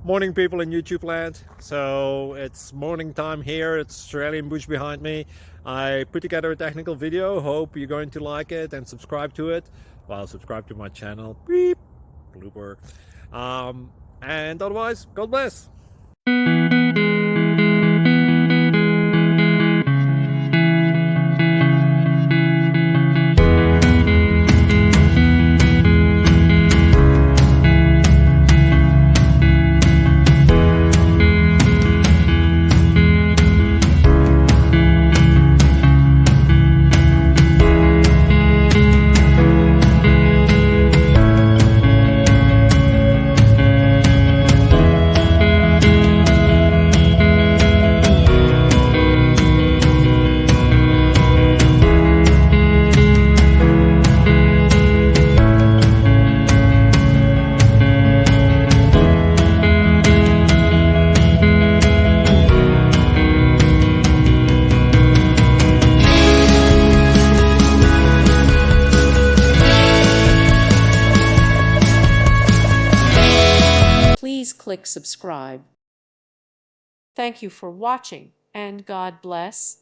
Morning, people in YouTube land. So it's morning time here. It's Australian bush behind me. I put together a technical video. Hope you're going to like it and subscribe to it. Well, subscribe to my channel. Beep. Blooper. And otherwise, God bless. Please click subscribe. Thank you for watching, and God bless.